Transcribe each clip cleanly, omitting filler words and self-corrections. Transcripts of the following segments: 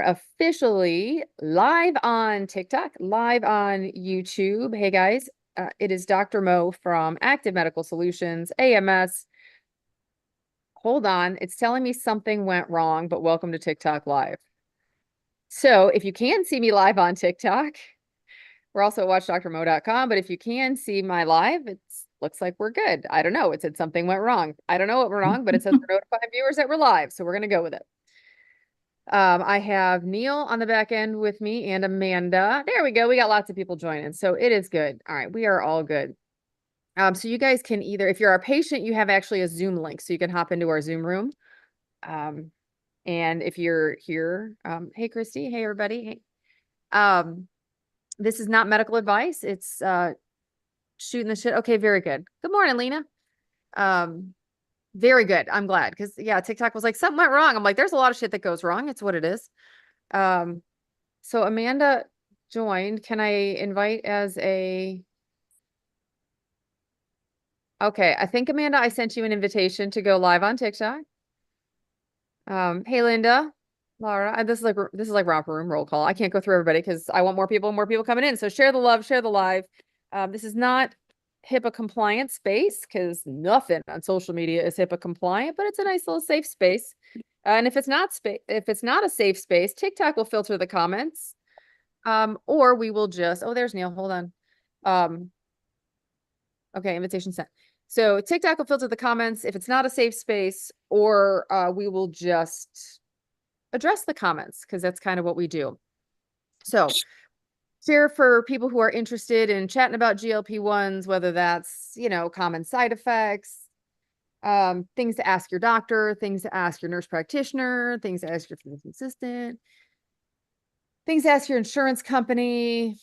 officially live on TikTok, live on YouTube. Hey guys, it is Dr. Mo from Active Medical Solutions, AMS. Hold on, it's telling me something went wrong, but welcome to TikTok Live. So if you can see me live on TikTok, we're also at watchdrmo.com, but if you can see my live, it looks like we're good. I don't know. It said something went wrong. I don't know what went wrong, but it says we're notifying viewers that we're live, so we're going to go with it. I have Neil on the back end with me and Amanda. There we go. We got lots of people joining. So it is good. All right. We are all good. So you guys can either, if you're our patient, you have actually a Zoom link. So you can hop into our Zoom room. And if you're here, hey, Christy. Hey, everybody. Hey. This is not medical advice. It's shooting the shit. Okay. Very good. Good morning, Lena. Very good. I'm glad because yeah, TikTok was like something went wrong. I'm like, there's a lot of shit that goes wrong. It's what it is. So Amanda joined. Can I invite as a? Okay, I think Amanda, I sent you an invitation to go live on TikTok. Hey Linda, Laura, this is like romper room roll call. I can't go through everybody because I want more people coming in. So share the love, share the live. This is not HIPAA compliant space because nothing on social media is HIPAA compliant, but it's a nice little safe space. And if it's not a safe space, TikTok will filter the comments. Or we will just, oh, there's Neil. Hold on. Okay, invitation sent. So TikTok will filter the comments if it's not a safe space, or we will just address the comments because that's kind of what we do. So share for people who are interested in chatting about GLP-1s, whether that's, common side effects, things to ask your doctor, things to ask your nurse practitioner, things to ask your physician assistant, things to ask your insurance company,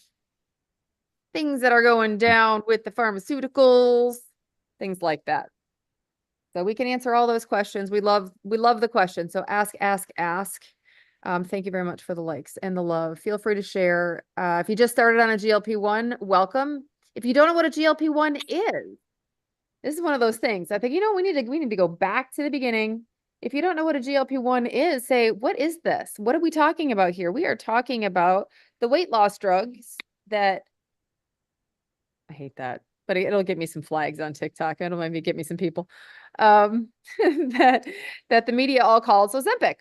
things that are going down with the pharmaceuticals, things like that. So we can answer all those questions. We love the questions. So ask. Thank you very much for the likes and the love. Feel free to share. If you just started on a GLP-1, welcome. If you don't know what a GLP-1 is, this is one of those things. I think, we need to go back to the beginning. If you don't know what a GLP-1 is, say, what is this? What are we talking about here? We are talking about the weight loss drugs that, I hate that, but it'll get me some flags on TikTok. It'll maybe get me some people, that the media all calls Ozempic,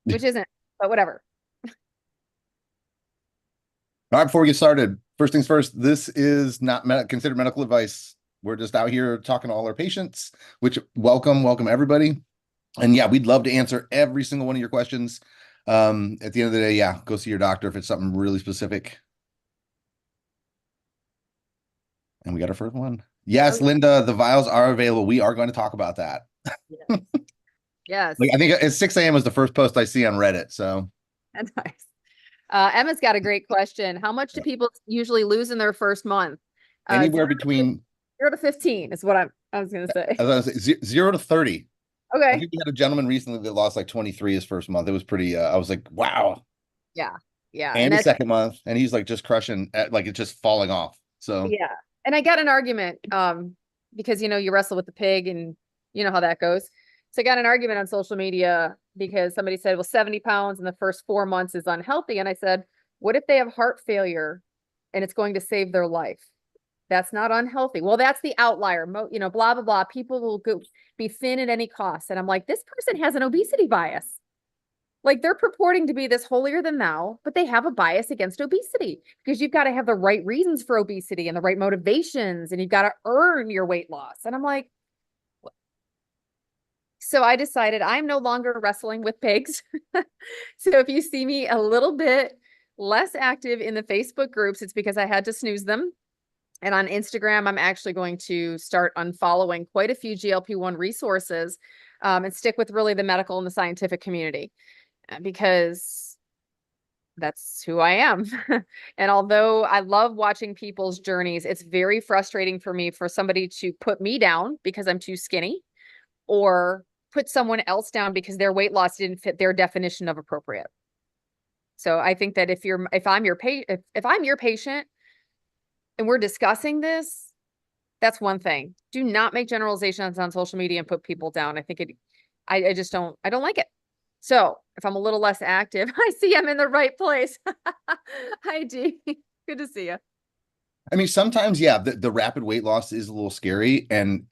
which isn't, but whatever. All right, before we get started, first things first, this is not considered medical advice. We're just out here talking to all our patients, which welcome everybody. And yeah, we'd love to answer every single one of your questions. At the end of the day, yeah, go see your doctor if it's something really specific. And we got our first one. Yes, Linda, the vials are available. We are going to talk about that. Yes. I think it's 6 a.m. was the first post I see on Reddit. So that's nice. Emma's got a great question. How much do people usually lose in their first month? Anywhere between 0 to 15 is what I was going to say. I was going to say 0 to 30. Okay. I think we had a gentleman recently that lost like 23 his first month. It was pretty, I was like, wow. Yeah. Yeah. And his second month, and he's like just crushing, like it's just falling off. So yeah. And I got an argument, because, you wrestle with the pig and you know how that goes. So I got an argument on social media because somebody said, well, 70 pounds in the first 4 months is unhealthy. And I said, what if they have heart failure and it's going to save their life? That's not unhealthy. Well, that's the outlier. Blah, blah, blah. People will be thin at any cost. And I'm like, this person has an obesity bias. Like they're purporting to be this holier than thou, but they have a bias against obesity because you've got to have the right reasons for obesity and the right motivations, and you've got to earn your weight loss. And I'm like, what? So I decided I'm no longer wrestling with pigs. So if you see me a little bit less active in the Facebook groups, it's because I had to snooze them. And on Instagram, I'm actually going to start unfollowing quite a few GLP-1 resources, and stick with really the medical and the scientific community, because that's who I am. And although I love watching people's journeys, it's very frustrating for me for somebody to put me down because I'm too skinny, or put someone else down because their weight loss didn't fit their definition of appropriate. So I think that if I'm your patient and we're discussing this, that's one thing. Do not make generalizations on social media and put people down. I think I don't like it. So if I'm a little less active, I see I'm in the right place. Hi, Dee. Good to see you. I mean, sometimes, yeah, the rapid weight loss is a little scary. And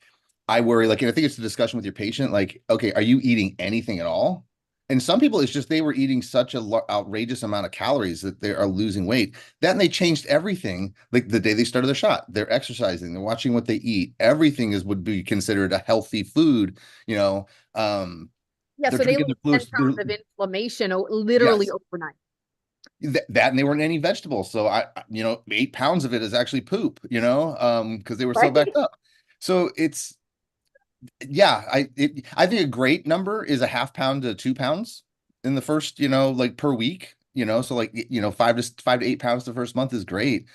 I worry, like, and I think it's a discussion with your patient, like, okay, are you eating anything at all? And some people, it's just they were eating such a outrageous amount of calories that they are losing weight. Then they changed everything. Like the day they started the shot, they're exercising, they're watching what they eat. Everything is would be considered a healthy food. You know, Yeah, they're so they drinking lose their 10 fluids. pounds of inflammation literally Yes, overnight. that and they weren't any vegetables. So 8 pounds of it is actually poop. Because they were so Right? backed up. So it's yeah, I think a great number is a half pound to 2 pounds in the first, like per week, so like 5 to 8 pounds the first month is great.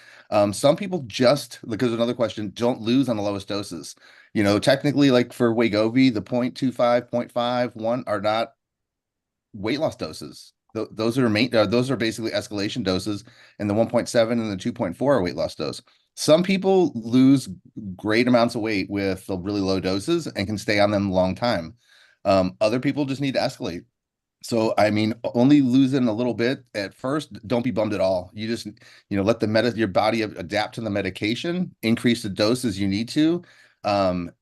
Some people just, because another question, don't lose on the lowest doses. Technically, like for Wegovy, the 0.25, 0.5, 1 are not weight loss doses. Those are basically escalation doses, and the 1.7 and the 2.4 are weight loss dose. Some people lose great amounts of weight with the really low doses and can stay on them a long time. Other people just need to escalate. So, I mean, only losing a little bit at first, don't be bummed at all. You just, let your body adapt to the medication, increase the dose as you need to. And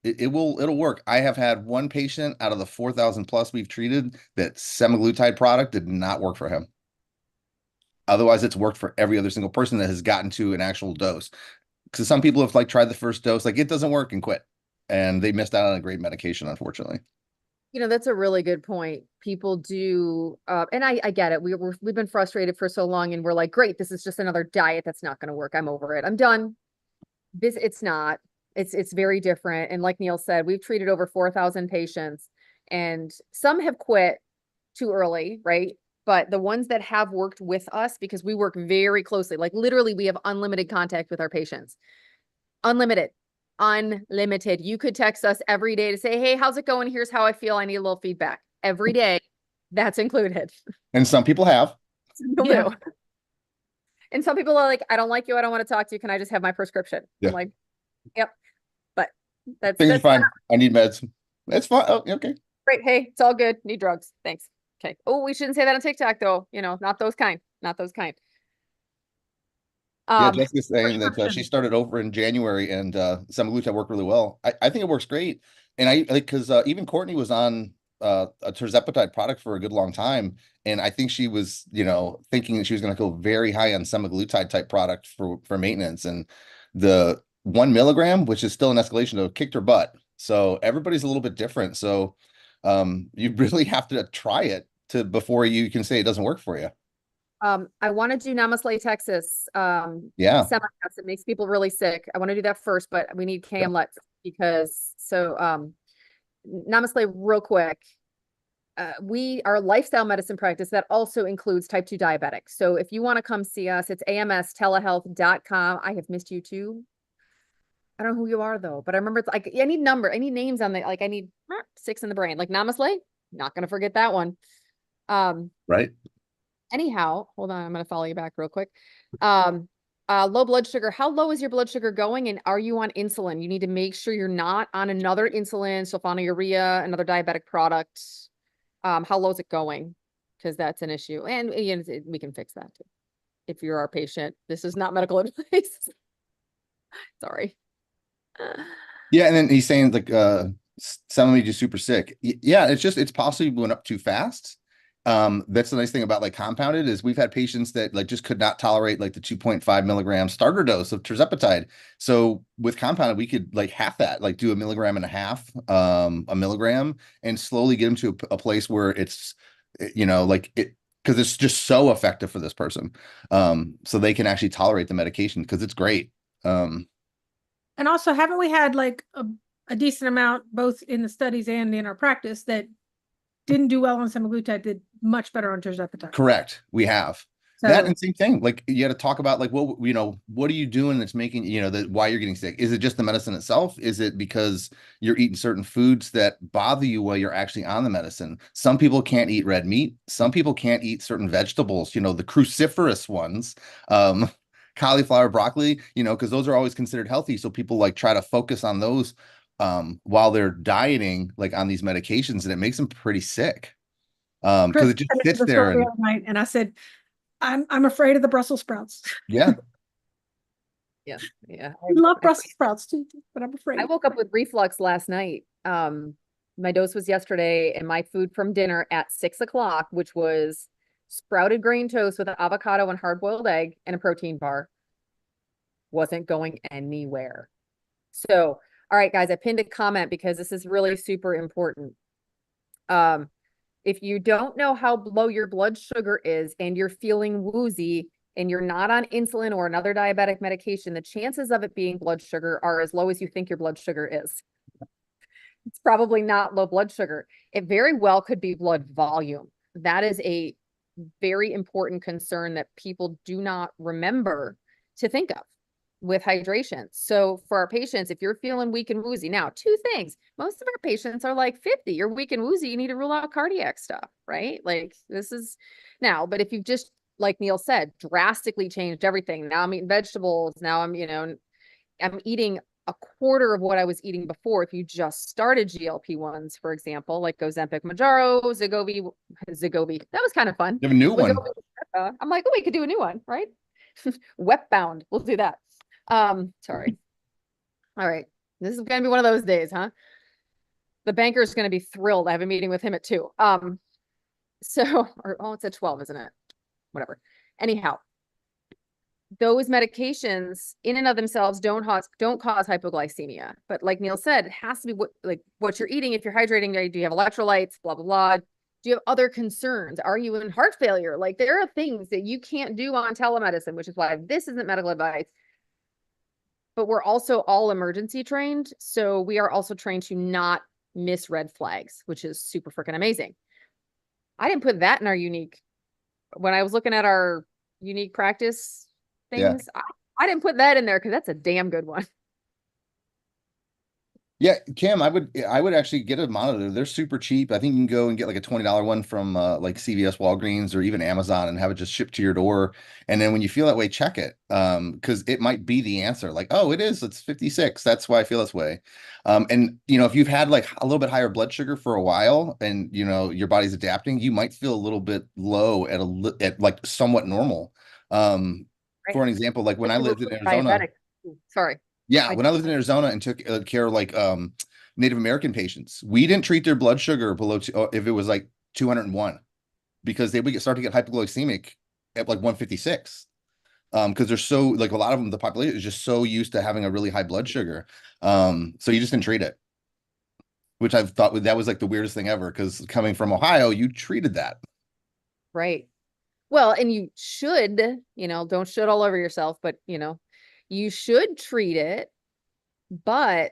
it'll work. I have had one patient out of the 4,000 plus we've treated that semaglutide product did not work for him. Otherwise, it's worked for every other single person that has gotten to an actual dose. Because some people have like tried the first dose, like it doesn't work and quit. And they missed out on a great medication, unfortunately. That's a really good point. People do, and I get it. We've been frustrated for so long, and we're like, great, this is just another diet that's not going to work. I'm over it. I'm done. It's not. It's very different. And like Neil said, we've treated over 4,000 patients, and some have quit too early, right? But the ones that have worked with us, because we work very closely, like literally, we have unlimited contact with our patients. Unlimited. Unlimited. You could text us every day to say, hey, how's it going? Here's how I feel. I need a little feedback. Every day. That's included. And some people have. Some people Yeah. do. And some people are like, I don't like you. I don't want to talk to you. Can I just have my prescription? Yeah. I'm like, yep. But Things are that's fine. I need meds. That's fine. Oh, okay. great. Hey, it's all good. Need drugs. Thanks. Okay. Oh, we shouldn't say that on TikTok though. Not those kind. Not those kind. Yeah, Um, Jessica's saying that she Prescription. started over in January and semaglutide worked really well. I think it works great. And I like because even Courtney was on a tirzepatide product for a good long time. And I think she was, thinking that she was going to go very high on semaglutide type product for maintenance. And the 1 milligram, which is still an escalation, though, kicked her butt. So everybody's a little bit different. So you really have to try it before you can say it doesn't work for you. I want to do Namaste, Texas. Yeah. Semi-test. It makes people really sick. I want to do that first, but we need Camlet Namaste real quick. We are a lifestyle medicine practice that also includes type 2 diabetics. So if you want to come see us, it's amstelehealth.com. I have missed you too. I don't know who you are though, but I remember it's like, I need names on the, like I need 6 in the brain, like Namaste. Not going to forget that one. Right. Anyhow, hold on. I'm going to follow you back real quick. Low blood sugar. How low is your blood sugar going? And are you on insulin? You need to make sure you're not on another insulin, sulfonylurea, another diabetic product. How low is it going? Because that's an issue. And we can fix that too. If you're our patient, this is not medical advice. Sorry. Yeah, and then he's saying like some of me just super sick. Yeah, it's possibly went up too fast. That's the nice thing about like compounded is we've had patients that like just could not tolerate like the 2.5 milligram starter dose of tirzepatide. So with compounded, we could like half that, like do 1.5 milligrams, a milligram, and slowly get them to a place where it's like it because it's just so effective for this person. So they can actually tolerate the medication because it's great. And also, haven't we had like a decent amount, both in the studies and in our practice, that didn't do well on semaglutide, did much better on tirzepatide? Correct. We have. So, That and same thing. Like you got to talk about like what are you doing that's making that why you're getting sick? Is it just the medicine itself? Is it because you're eating certain foods that bother you while you're actually on the medicine? Some people can't eat red meat. Some people can't eat certain vegetables. The cruciferous ones, cauliflower, broccoli. Because those are always considered healthy. So people like try to focus on those while they're dieting, like on these medications, and it makes them pretty sick. Because Chris it just sent it to sits the there store the and other night, and I said, I'm afraid of the Brussels sprouts. yeah. Yeah. Yeah. I love Brussels sprouts too, but I'm I afraid. woke up with reflux last night. My dose was yesterday, and my food from dinner at 6 o'clock, which was sprouted grain toast with an avocado and hard-boiled egg and a protein bar, wasn't going anywhere. So, all right, guys, I pinned a comment because this is really super important. If you don't know how low your blood sugar is and you're feeling woozy and you're not on insulin or another diabetic medication, the chances of it being blood sugar are as low as you think your blood sugar is. It's probably not low blood sugar. It very well could be blood volume. That is a very important concern that people do not remember to think of with hydration. So for our patients, if you're feeling weak and woozy, now two things, most of our patients are like 50, you're weak and woozy, you need to rule out cardiac stuff, right? Like this is now, but if you've just, like Neil said, drastically changed everything. Now I'm eating vegetables. Now I'm eating a quarter of what I was eating before. If you just started GLP-1s, for example, like Ozempic, Mounjaro, Zegovi, that was kind of fun. You have a new one. Wegovy, I'm like, oh, we could do a new one, right? Wepbound, we'll do that. Sorry. All right, this is gonna be one of those days, huh? The banker is gonna be thrilled. I have a meeting with him at 2. It's at 12, isn't it? Whatever. Anyhow, those medications in and of themselves don't cause hypoglycemia. But like Neil said, it has to be what you're eating. If you're hydrating, do you have electrolytes, blah, blah, blah. Do you have other concerns? Are you in heart failure? Like there are things that you can't do on telemedicine, which is why this isn't medical advice. But we're also all emergency trained. So we are also trained to not miss red flags, which is super freaking amazing. I didn't put that in our unique, when I was looking at our unique practice things, I didn't put that in there because that's a damn good one. Yeah, Kim, I would actually get a monitor. They're super cheap. I think you can go and get like a $20 one from like CVS, Walgreens, or even Amazon and have it just shipped to your door. And then when you feel that way, check it. Because it might be the answer. Like, oh, it's 56. That's why I feel this way. And if you've had like a little bit higher blood sugar for a while and your body's adapting, you might feel a little bit low at like somewhat normal. For an example, like when I lived in Arizona. Sorry. Yeah, when I lived in Arizona and took care of like Native American patients, we didn't treat their blood sugar below if it was like 201 because they would start to get hypoglycemic at like 156 because they're so like a lot of them, the population is just so used to having a really high blood sugar. So you just didn't treat it, which I thought that was like the weirdest thing ever because coming from Ohio, you treated that. Right. Well, and you should, don't shit all over yourself, but you should treat it, but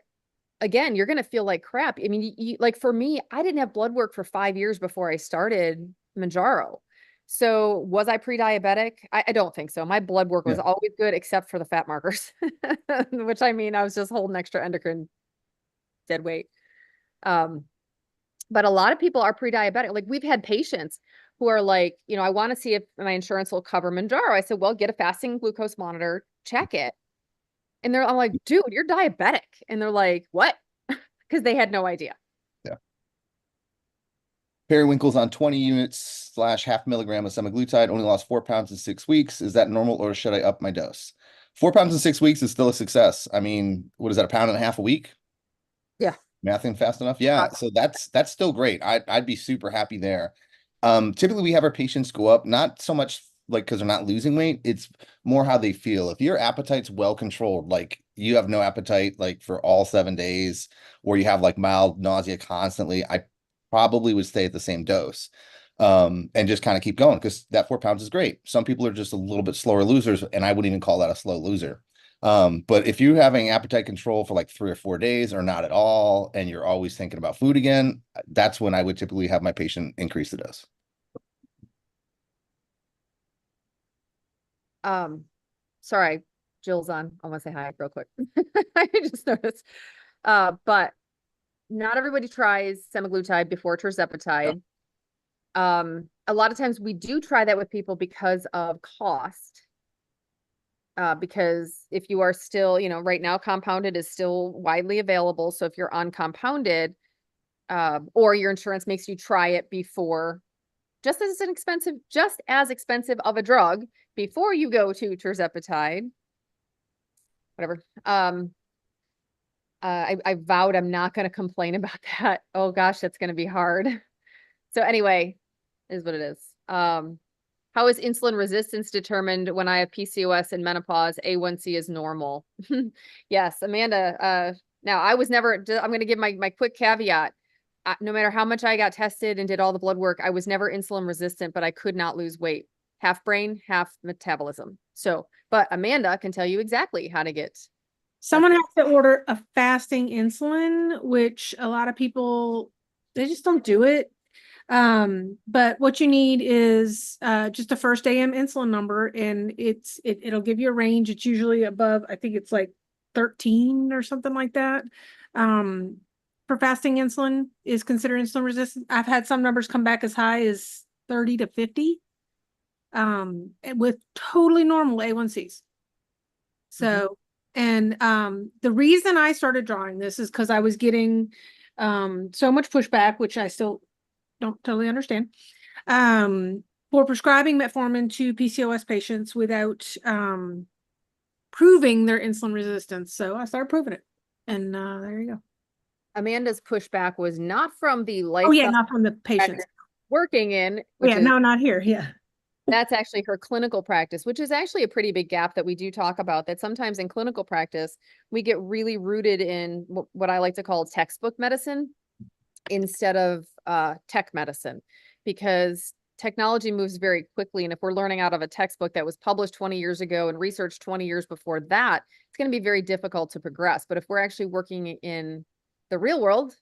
again, you're going to feel like crap. I mean, like for me, I didn't have blood work for 5 years before I started Mounjaro. So was I pre-diabetic? I don't think so. My blood work was always good except for the fat markers, which I was just holding extra endocrine dead weight. But a lot of people are pre-diabetic. Like we've had patients who are like, I want to see if my insurance will cover Mounjaro. I said, well, get a fasting glucose monitor, check it. And I'm like, dude, you're diabetic. And they're like, what? Because they had no idea. Yeah. Periwinkle's on 20 units / half milligram of semaglutide, only lost 4 pounds in 6 weeks. Is that normal or should I up my dose? 4 pounds in 6 weeks is still a success. I mean, what is that, 1.5 pounds a week? Yeah. Mathing fast enough. Yeah. So that's still great. I'd be super happy there. Typically we have our patients go up, not so much like because they're not losing weight, it's more how they feel. If your appetite's well controlled, like you have no appetite like for all 7 days, or you have like mild nausea constantly, I probably would stay at the same dose and just kind of keep going because that 4 pounds is great. Some people are just a little bit slower losers, and I wouldn't even call that a slow loser. But if you're having appetite control for like 3 or 4 days or not at all, and you're always thinking about food again, that's when I would typically have my patient increase the dose. Sorry, Jill's on. I want to say hi real quick. I just noticed. But not everybody tries semaglutide before tirzepatide. A lot of times we do try that with people because of cost. Because if you are still, right now compounded is still widely available. So if you're uncompounded, or your insurance makes you try it before just as expensive of a drug before you go to tirzepatide, whatever. I vowed I'm not going to complain about that. Oh gosh, that's going to be hard. So anyway, is what it is. How is insulin resistance determined when I have PCOS and menopause? A1C is normal. Yes, Amanda. Now I was never, I'm going to give my quick caveat. No matter how much I got tested and did all the blood work, I was never insulin resistant, but I could not lose weight. Half brain, half metabolism. So, but Amanda can tell you exactly how to get. Someone has to order a fasting insulin, which a lot of people, they just don't do it. But what you need is just a first AM insulin number, and it'll give you a range. It's usually above, I think it's like 13 or something like that. For fasting insulin is considered insulin resistant. I've had some numbers come back as high as 30 to 50 with totally normal A1Cs. So, and the reason I started drawing this is because I was getting so much pushback, which I still don't totally understand, for prescribing metformin to PCOS patients without proving their insulin resistance. So I started proving it, and there you go. Amanda's pushback was not from the lifestyle. Oh yeah, not from the patients working in. Yeah, no, not here. Yeah. That's actually her clinical practice, which is actually a pretty big gap that we do talk about, that sometimes in clinical practice, we get really rooted in what I like to call textbook medicine instead of tech medicine, because technology moves very quickly. And if we're learning out of a textbook that was published 20 years ago and researched 20 years before that, it's going to be very difficult to progress. But if we're actually working in the real world,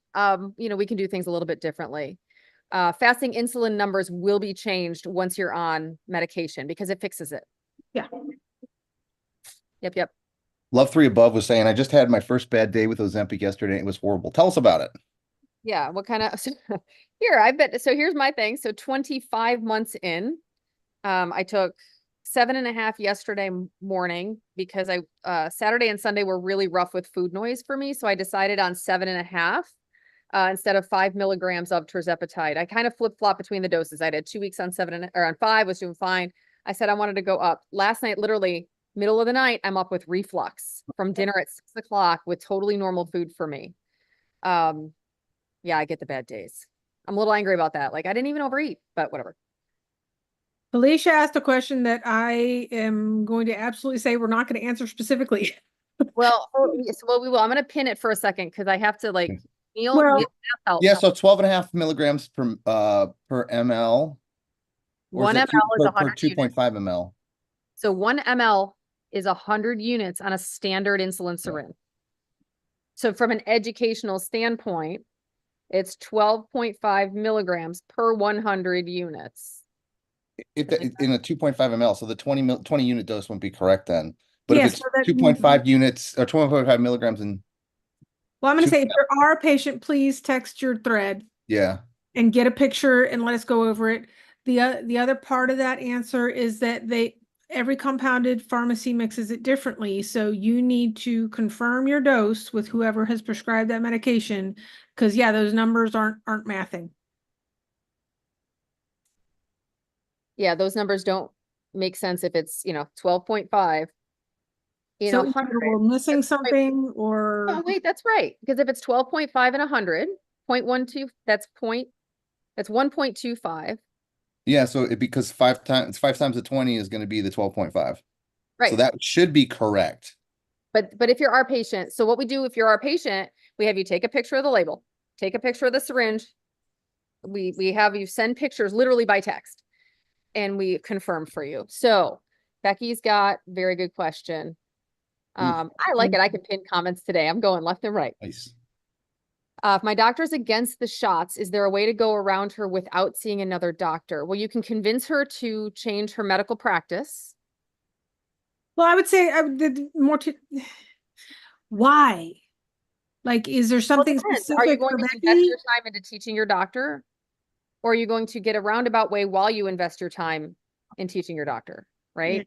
we can do things a little bit differently. Fasting insulin numbers will be changed once you're on medication because it fixes it. Yeah. Yep. Love 3 Above was saying, I just had my first bad day with Ozempic yesterday. It was horrible. Tell us about it. Yeah. What kind of, here's my thing. So 25 months in, I took 7.5 yesterday morning because Saturday and Sunday were really rough with food noise for me. So I decided on 7.5. Instead of 5 milligrams of tirzepatide. I kind of flip-flop between the doses. I did 2 weeks on 5, was doing fine. I said I wanted to go up. Last night, literally middle of the night, I'm up with reflux from dinner at 6 o'clock with totally normal food for me. Yeah, I get the bad days. I'm a little angry about that. Like I didn't even overeat, but whatever. Felicia asked a question that I am going to absolutely say we're not going to answer specifically. Well, we will. I'm going to pin it for a second because I have to like. Well, yeah, so 12.5 milligrams per ml. 1 ml is 100 2.5 ml. So 1 ml is 100 units on a standard insulin syringe. So from an educational standpoint, it's 12.5 milligrams per 100 units. In a 2.5 ml, so the 20 unit dose wouldn't be correct then. But yeah, if it's 2.5 units or 12.5 milligrams in. Well, I'm going to say, if you are a patient, please text your thread. Yeah. And get a picture and let us go over it. The other part of that answer is that every compounded pharmacy mixes it differently. So you need to confirm your dose with whoever has prescribed that medication. Because yeah, those numbers aren't mathing. Yeah, those numbers don't make sense if it's 12.5. So we're missing something or. Oh, wait, that's right. Because if it's 12.5 and 100, 0.12, that's 1.25. Yeah, so because 5 times the 20 is going to be the 12.5. Right. So that should be correct. But if you're our patient, so what we do if you're our patient, we have you take a picture of the label, take a picture of the syringe. We have you send pictures literally by text, and we confirm for you. So Becky's got very good question. I like it. I can pin comments today. I'm going left and right. Nice. If my doctor's against the shots, is there a way to go around her without seeing another doctor? Well, you can convince her to change her medical practice. Well, I would say why? Like, is there something specific? Are you going to invest your time into teaching your doctor? Or are you going to get a roundabout way while you invest your time in teaching your doctor? Right? Yeah.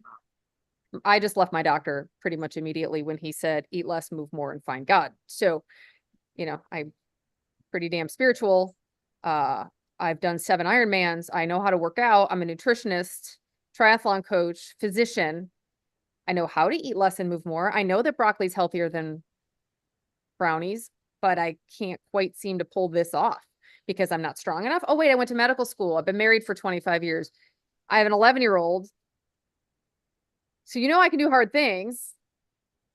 I just left my doctor pretty much immediately when he said, eat less, move more, and find God. So, I'm pretty damn spiritual. I've done 7 Ironmans. I know how to work out. I'm a nutritionist, triathlon coach, physician. I know how to eat less and move more. I know that broccoli's healthier than brownies, but I can't quite seem to pull this off because I'm not strong enough. Oh, wait, I went to medical school. I've been married for 25 years. I have an 11-year-old. So I can do hard things.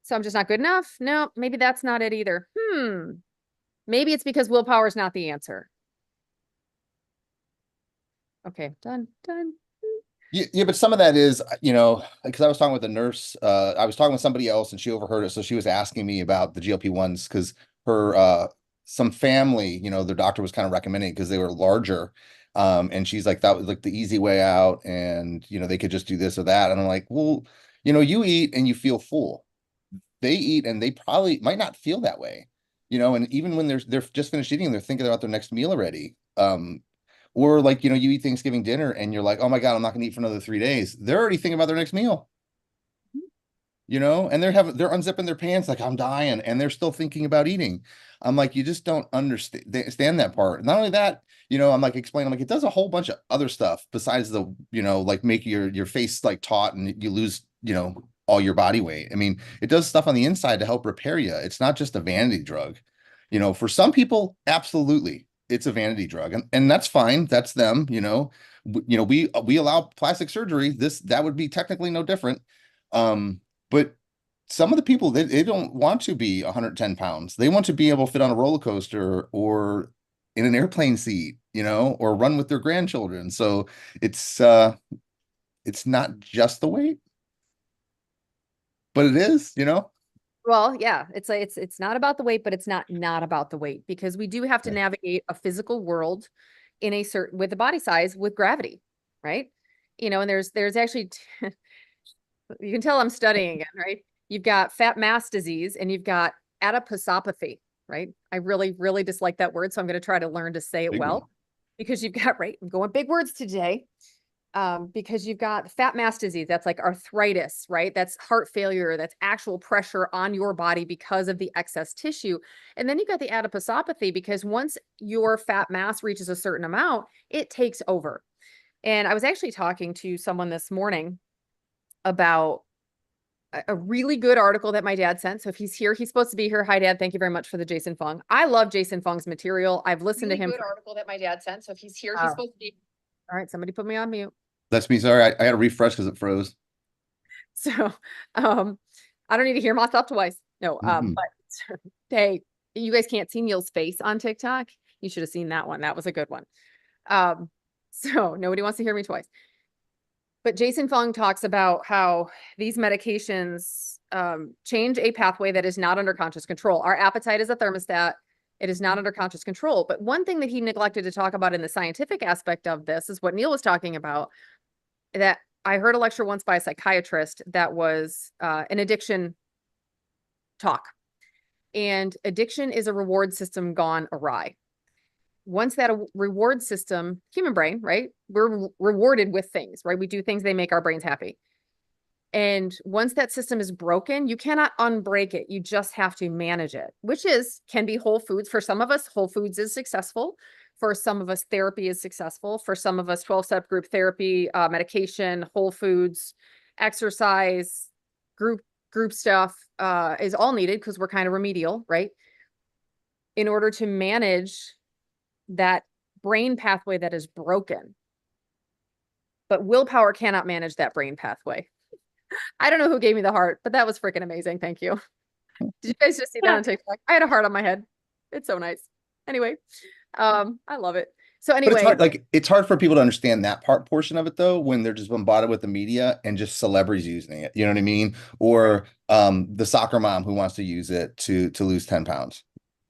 So I'm just not good enough. No, maybe that's not it either. Maybe it's because willpower is not the answer. Okay, done. Yeah, but some of that is, because I was talking with a nurse, I was talking with somebody else and she overheard it. So she was asking me about the GLP-1s because her, some family, their doctor was kind of recommending because they were larger. And she's like, that was like the easy way out. And, they could just do this or that. And I'm like, well, you eat and you feel full. They eat and they probably might not feel that way, and even when they're just finished eating, they're thinking about their next meal already. Or like, you eat Thanksgiving dinner and you're like, oh my God, I'm not gonna eat for another 3 days. They're already thinking about their next meal, and they're unzipping their pants like I'm dying and they're still thinking about eating. I'm like, you just don't understand that part. Not only that, I'm like explaining, I'm like, it does a whole bunch of other stuff besides the, like make your face like taut and you lose, all your body weight. I mean, it does stuff on the inside to help repair you. It's not just a vanity drug. For some people, absolutely, it's a vanity drug, and that's fine. That's them. We allow plastic surgery. That would be technically no different. But some of the people, they don't want to be 110 pounds. They want to be able to fit on a roller coaster or in an airplane seat, or run with their grandchildren. So it's not just the weight, but it is, Well, yeah, it's like it's not about the weight, but it's not about the weight because we do have to Right. navigate a physical world in a certain with the body size with gravity, right? And there's actually you can tell I'm studying again, right? You've got fat mass disease and you've got adiposopathy, right? I really, really dislike that word, so I'm going to try to learn to say it Big one. well because you've got, right, I'm going big words today. Because you've got fat mass disease, that's like arthritis, right? That's heart failure, that's actual pressure on your body because of the excess tissue. And then you've got the adiposopathy because once your fat mass reaches a certain amount, it takes over. And I was actually talking to someone this morning about a really good article that my dad sent. So if he's here, he's supposed to be here. Hi, Dad. Thank you very much for the Jason Fung. I love Jason Fung's material. I've listened to him. Good article that my dad sent. So if he's here, he's supposed to be. All right, somebody put me on mute. That's me. Sorry, I had to refresh because it froze. So, I don't need to hear myself twice. No, but hey, you guys can't see Neil's face on TikTok. You should have seen that one. That was a good one. So nobody wants to hear me twice. But Jason Fung talks about how these medications change a pathway that is not under conscious control. Our appetite is a thermostat. It is not under conscious control. But one thing that he neglected to talk about in the scientific aspect of this is what Neil was talking about, that I heard a lecture once by a psychiatrist that was an addiction talk. And addiction is a reward system gone awry. Once that reward system, human brain, right? We're rewarded with things, right? We do things, they make our brains happy. And once that system is broken, you cannot unbreak it. You just have to manage it, which can be Whole Foods. For some of us, Whole Foods is successful. For some of us, therapy is successful. For some of us, 12-step group therapy, medication, Whole Foods, exercise, group stuff is all needed because we're kind of remedial, right? In order to manage that brain pathway that is broken. But willpower cannot manage that brain pathway. I don't know who gave me the heart, but that was freaking amazing. Thank you. Did you guys just see that on TikTok? I had a heart on my head. It's so nice. Anyway, I love it. So But anyway, it's hard for people to understand that portion of it though, when they're just bombarded with the media and just celebrities using it. You know what I mean? Or the soccer mom who wants to use it to lose 10 pounds.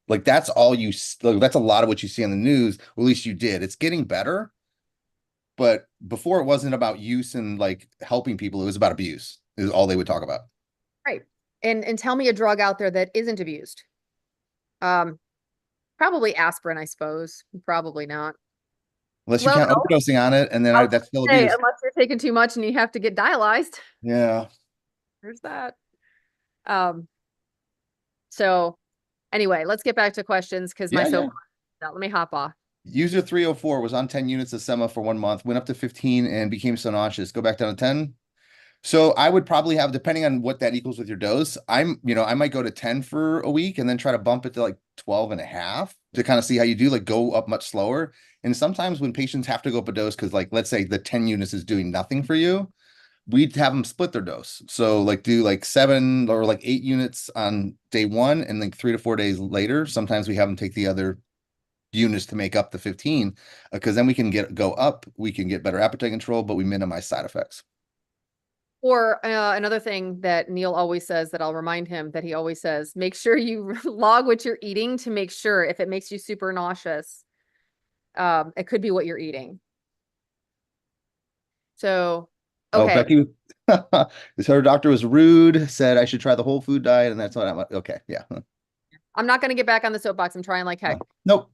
Like that's all that's a lot of what you see on the news. Or at least you did. It's getting better. But before it wasn't about use and like helping people, it was about abuse, is all they would talk about. right. And tell me a drug out there that isn't abused. Probably aspirin, I suppose. Probably not. Unless you count overdosing on it, and then that's still abuse. Unless you're taking too much and you have to get dialyzed. Yeah. There's that. So anyway, let's get back to questions because let me hop off. User 304 was on 10 units of sema for 1 month, went up to 15 and became so nauseous. Go back down to 10. So I would probably have, depending on what that equals with your dose, I might go to 10 for a week and then try to bump it to like 12 and a half to kind of see how you do, like go up much slower. And sometimes when patients have to go up a dose, because like, let's say the 10 units is doing nothing for you, we'd have them split their dose. So like do like 7 or like 8 units on day 1, and like 3 to 4 days later, sometimes we have them take the other units to make up the 15, because then we can go up, we can get better appetite control, but we minimize side effects. Or another thing that Neil always says that I'll remind him that he always says, make sure you log what you're eating to make sure if it makes you super nauseous, it could be what you're eating. So, okay. Oh, Becky, her doctor was rude, said I should try the whole food diet, and that's what I'm okay. Yeah. I'm not going to get back on the soapbox. I'm trying like heck. Nope.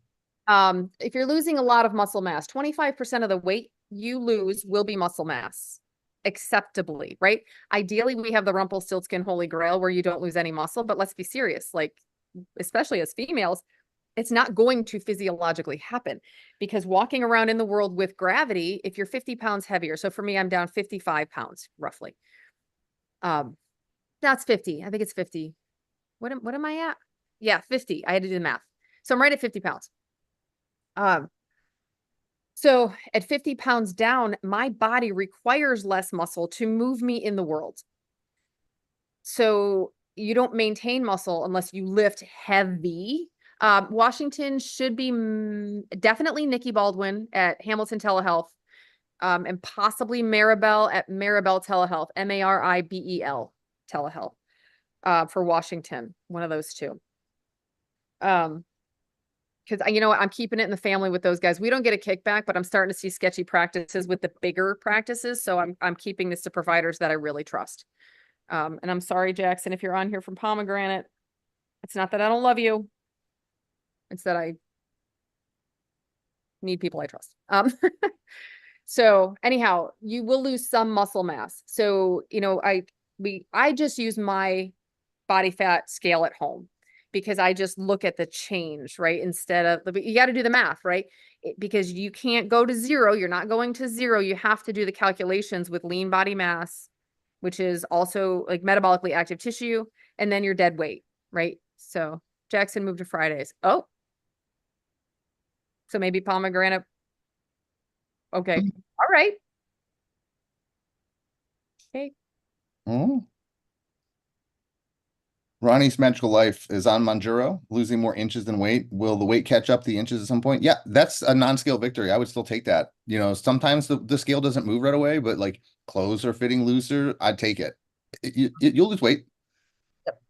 If you're losing a lot of muscle mass, 25% of the weight you lose will be muscle mass. Acceptably, right? Ideally, we have the Rumpelstiltskin holy grail where you don't lose any muscle, but let's be serious, like, especially as females, it's not going to physiologically happen, because walking around in the world with gravity, if you're 50 pounds heavier, so for me, I'm down 55 pounds roughly. That's 50. I think it's 50. What am I at? Yeah, 50. I had to do the math. So I'm right at 50 pounds. So at 50 pounds down, my body requires less muscle to move me in the world. So you don't maintain muscle unless you lift heavy. Washington should be definitely Nikki Baldwin at Hamilton Telehealth, and possibly Maribel at Maribel Telehealth, Maribel Telehealth, for Washington, one of those two. Because you know what, I'm keeping it in the family with those guys. We don't get a kickback, but I'm starting to see sketchy practices with the bigger practices. So I'm keeping this to providers that I really trust. And I'm sorry, Jackson, if you're on here from Pomegranate, it's not that I don't love you. It's that I need people I trust. So anyhow, you will lose some muscle mass. So, you know, I just use my body fat scale at home, because I just look at the change, right? Instead of, you got to do the math, right? Because you can't go to 0. You're not going to 0. You have to do the calculations with lean body mass, which is also like metabolically active tissue, and then your dead weight, right? So Jackson moved to Fridays. Oh, so maybe Pomegranate. Okay. All right. Okay. Oh. Ronnie's Magical Life is on Monjuro, losing more inches than weight. Will the weight catch up the inches at some point? Yeah, that's a non-scale victory. I would still take that. You know, sometimes the scale doesn't move right away, but like clothes are fitting looser, I'd take it. You'll lose weight. Yep.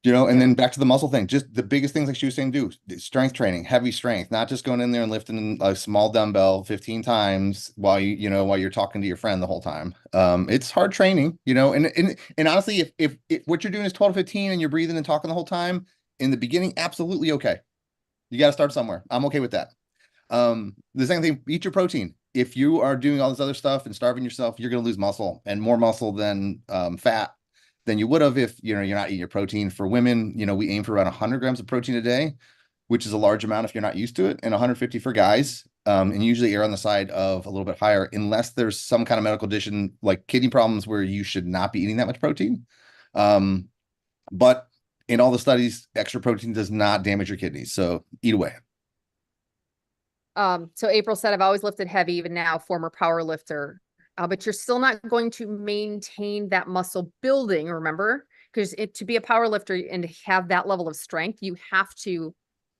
You know, and then back to the muscle thing, just the biggest things like she was saying, do strength training, heavy strength, not just going in there and lifting a small dumbbell 15 times while while you're talking to your friend the whole time. It's hard training, you know, and honestly, if what you're doing is 12 to 15 and you're breathing and talking the whole time in the beginning, absolutely okay. You got to start somewhere. I'm okay with that. The same thing, eat your protein. If you are doing all this other stuff and starving yourself, you're going to lose muscle, and more muscle than fat than you would have if you're not eating your protein. For women, we aim for around 100 grams of protein a day, which is a large amount if you're not used to it, and 150 for guys, and usually err on the side of a little bit higher unless there's some kind of medical condition like kidney problems where you should not be eating that much protein. But in all the studies, extra protein does not damage your kidneys, so eat away. So April said, I've always lifted heavy, even now, former power lifter. But you're still not going to maintain that muscle building, remember? Because to be a power lifter and to have that level of strength, you have to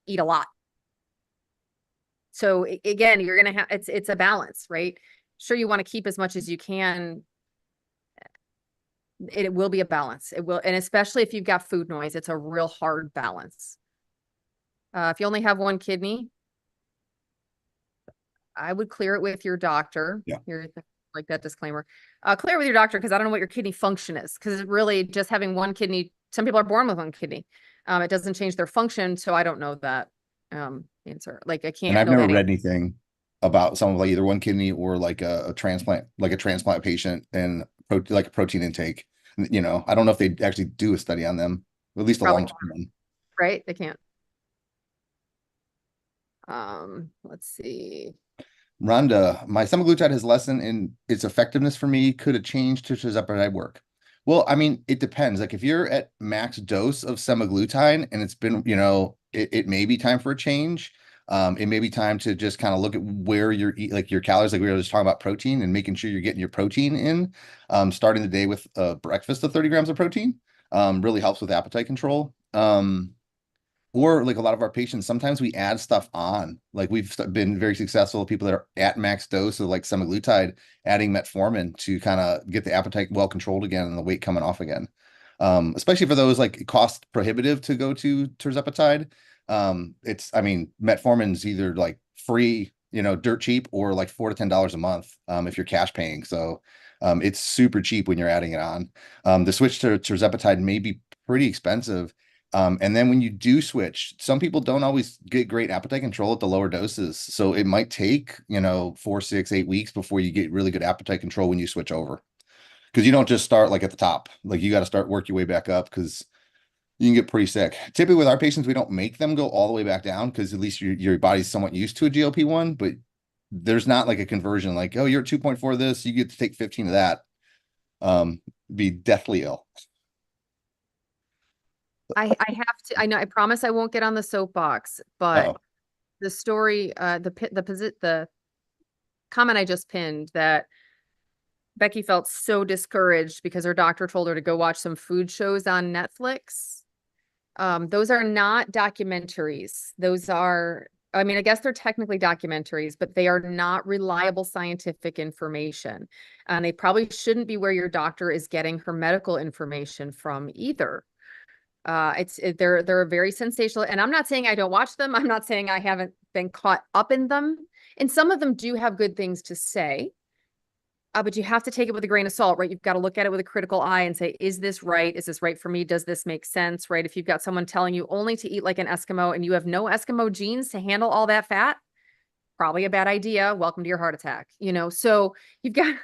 eat a lot. So again, you're going to have, it's a balance, right? Sure, you want to keep as much as you can. It will be a balance. It will. And especially if you've got food noise, it's a real hard balance. If you only have one kidney, I would clear it with your doctor. Yeah. Like that disclaimer, clear with your doctor, because I don't know what your kidney function is, because really just having one kidney, some people are born with one kidney. It doesn't change their function. So I don't know that answer. Like I can't. And I've never read anything about someone with like either one kidney or like a transplant, like a transplant patient and like a protein intake. I don't know if they actually do a study on them, at least a long-term one. Right. They can't. Let's see. Rhonda, my semaglutide has lessened in its effectiveness for me. Could a change to tirzepatide work? Well, I mean, it depends. Like if you're at max dose of semaglutide and it's been, it may be time for a change. It may be time to just kind of look at where you're like your calories, like we were just talking about protein and making sure you're getting your protein in. Starting the day with a breakfast of 30 grams of protein really helps with appetite control. Or like a lot of our patients, sometimes we add stuff on. Like we've been very successful with people that are at max dose of like semaglutide, adding metformin to kind of get the appetite well controlled again and the weight coming off again. Especially for those like cost prohibitive to go to tirzepatide. I mean, metformin's either like free, dirt cheap, or like $4 to $10 a month if you're cash paying. So it's super cheap when you're adding it on. The switch to tirzepatide may be pretty expensive. And then when you do switch, some people don't always get great appetite control at the lower doses. So it might take, 4, 6, 8 weeks before you get really good appetite control when you switch over. Because you don't just start like at the top. Like you got to start work your way back up because you can get pretty sick. Typically with our patients, we don't make them go all the way back down because at least your body's somewhat used to a GLP-1, but there's not like a conversion like, oh, you're at 2.4 of this, you get to take 15 of that. Be deathly ill. I have to, I know, I promise I won't get on the soapbox, but Uh-oh. the story, the comment I just pinned that Becky felt so discouraged because her doctor told her to go watch some food shows on Netflix. Those are not documentaries. Those are, I mean, I guess they're technically documentaries, but they are not reliable scientific information. And they probably shouldn't be where your doctor is getting her medical information from either. They're very sensational, and I'm not saying I don't watch them. I'm not saying I haven't been caught up in them. And some of them do have good things to say. But you have to take it with a grain of salt, right? You've got to look at it with a critical eye and say, is this right? Is this right for me? Does this make sense, right? If you've got someone telling you only to eat like an Eskimo and you have no Eskimo genes to handle all that fat, probably a bad idea. Welcome to your heart attack, So you've got,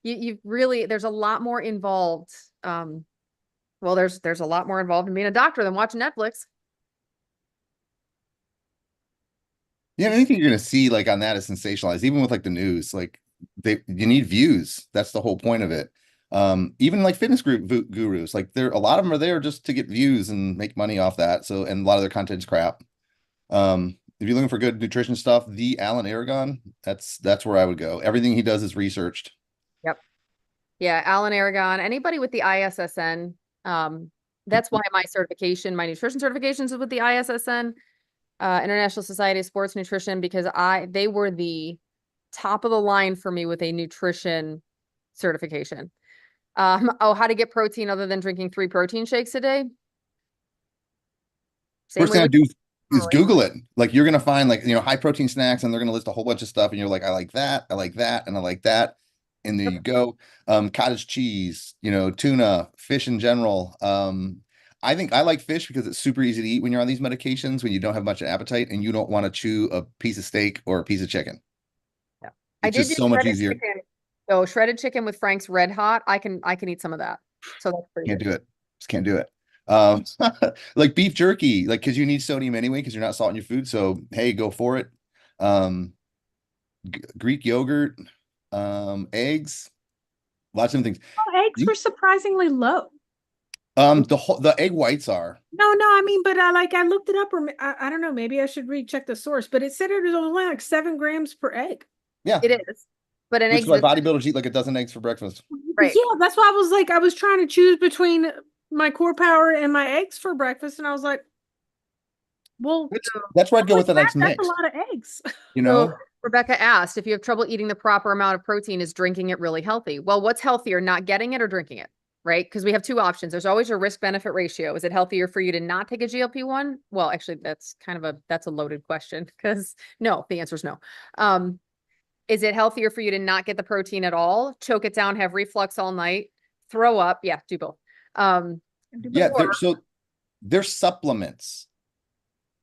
you've really, there's a lot more involved. Well, there's a lot more involved in being a doctor than watching Netflix. Yeah, anything you're gonna see like on that is sensationalized, even with like the news. Like you need views. That's the whole point of it. Even like fitness gurus, like a lot of them are there just to get views and make money off that. So, and a lot of their content's crap. If you're looking for good nutrition stuff, the Alan Aragon, that's where I would go. Everything he does is researched. Yep. Yeah, Alan Aragon, anybody with the ISSN. That's why my nutrition certifications is with the ISSN, International Society of Sports Nutrition, because they were the top of the line for me with a nutrition certification. How to get protein other than drinking 3 protein shakes a day. First thing I do is Google it. Like you're gonna find like high protein snacks, and they're gonna list a whole bunch of stuff, and you're like, I like that, I like that, and I like that. And there you go. Cottage cheese, tuna, fish in general. I think I like fish because it's super easy to eat when you're on these medications, when you don't have much appetite and you don't want to chew a piece of steak or a piece of chicken. Yeah. It's just so much easier. So shredded chicken with Frank's Red Hot, I can eat some of that. So that's pretty Can't good. do it. Just can't do it. Like beef jerky, like because you need sodium anyway, because you're not salting your food. So hey, go for it. Greek yogurt, eggs, lots of things. Oh, eggs were surprisingly low. The egg whites are. No, I mean, but I looked it up, or I don't know, maybe I should recheck the source, but it said it was only like 7 grams per egg. Yeah, it is. But an egg, like bodybuilders eat like a dozen eggs for breakfast. Right. Yeah, that's why I was trying to choose between my core power and my eggs for breakfast, and I was like, well, that's where I'd go with the next mix. That's a lot of eggs. So Rebecca asked, if you have trouble eating the proper amount of protein, is drinking it really healthy? Well, what's healthier, not getting it or drinking it? Right? Because we have 2 options. There's always a risk-benefit ratio. Is it healthier for you to not take a GLP-1? Well, actually, that's a loaded question, because no, the answer is no. Is it healthier for you to not get the protein at all, choke it down, have reflux all night, throw up? Yeah, do both. Yeah, they're supplements.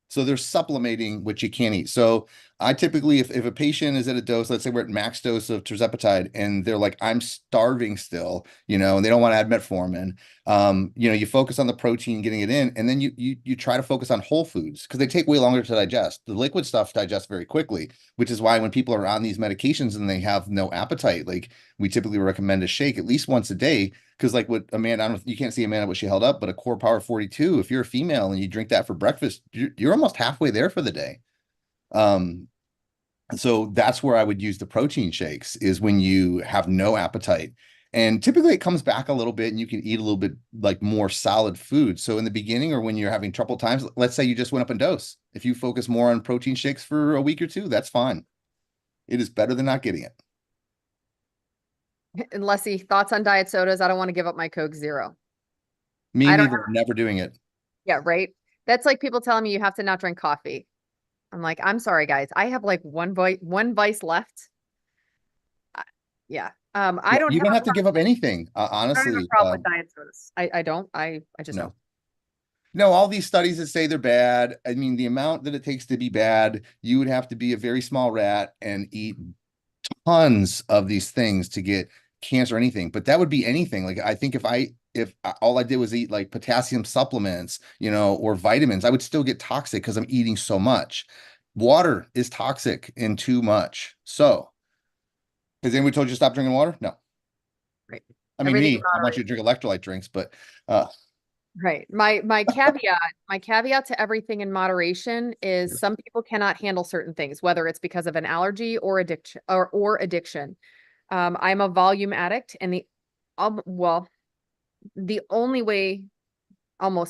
So they're supplementing what you can't eat. So I typically, if a patient is at a dose, let's say we're at max dose of tirzepatide and they're like, I'm starving still, and they don't want to add metformin, you focus on the protein, getting it in, and then you try to focus on whole foods because they take way longer to digest. The liquid stuff digests very quickly, which is why when people are on these medications and they have no appetite, like we typically recommend a shake at least once a day. Because like what Amanda, I don't know if you can't see Amanda what she held up, but a Core Power 42, if you're a female and you drink that for breakfast, you're almost halfway there for the day. So that's where I would use the protein shakes is when you have no appetite. And typically it comes back a little bit and you can eat a little bit like more solid food. So in the beginning or when you're having trouble times, let's say you just went up in dose. If you focus more on protein shakes for a week or two, that's fine. It is better than not getting it. And Leslie, thoughts on diet sodas? I don't want to give up my Coke Zero. Me I don't neither, never doing it. Yeah, right. That's like people telling me you have to not drink coffee. I'm like, I'm sorry, guys. I have like one vice left. Yeah. I don't You have don't a have to give up anything, I don't have a honestly. problem with diet sodas. I don't. I just No. don't. No, all these studies that say they're bad. I mean, the amount that it takes to be bad, you would have to be a very small rat and eat tons of these things to get cancer or anything. But that would be anything. Like I think if all I did was eat like potassium supplements, or vitamins, I would still get toxic because I'm eating so much. Water is toxic in too much. So has anyone told you to stop drinking water? No. Right. I mean, Everything in I want you to drink electrolyte drinks, but right. My caveat to everything in moderation is some people cannot handle certain things, whether it's because of an allergy or addiction or addiction. I'm a volume addict and the almost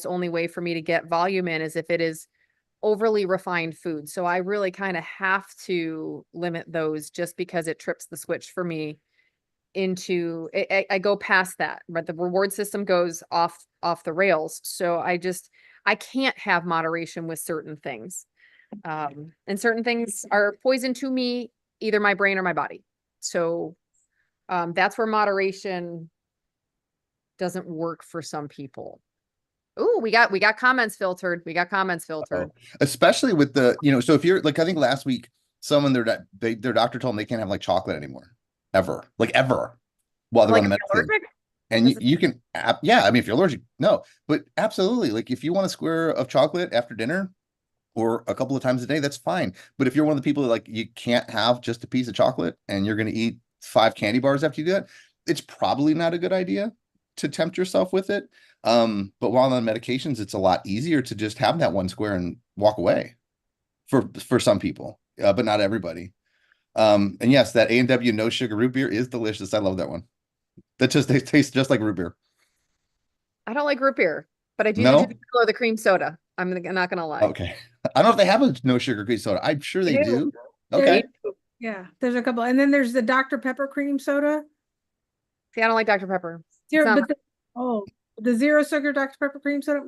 only way for me to get volume in is if it is overly refined food. So I really kind of have to limit those just because it trips the switch for me into I go past that, but the reward system goes off the rails. So I can't have moderation with certain things. And certain things are poison to me, either my brain or my body. So that's where moderation doesn't work for some people. Ooh, we got comments filtered. We got comments filtered. especially with the, so if you're like, I think last week, someone their doctor told them they can't have like chocolate anymore, ever, like ever, while they're Like on the if you're medicine. allergic? And Is it- you can, yeah, I mean, if you're allergic, no, but absolutely, like if you want a square of chocolate after dinner or a couple of times a day, that's fine. But if you're one of the people that like you can't have just a piece of chocolate and you're going to eat 5 candy bars after you do that, it's probably not a good idea to tempt yourself with it. But while on medications, it's a lot easier to just have that one square and walk away for some people, but not everybody. And yes, that A&W no sugar root beer is delicious. I love that one. That just tastes just like root beer. I don't like root beer, but I do No? the cream soda. I'm not gonna lie. Okay. I don't know if they have a no sugar cream soda. I'm sure they do. There's- Okay. Yeah, there's a couple. And then there's the Dr. Pepper cream soda. See, I don't like Dr. Pepper. Zero, not but the zero sugar Dr. Pepper cream soda.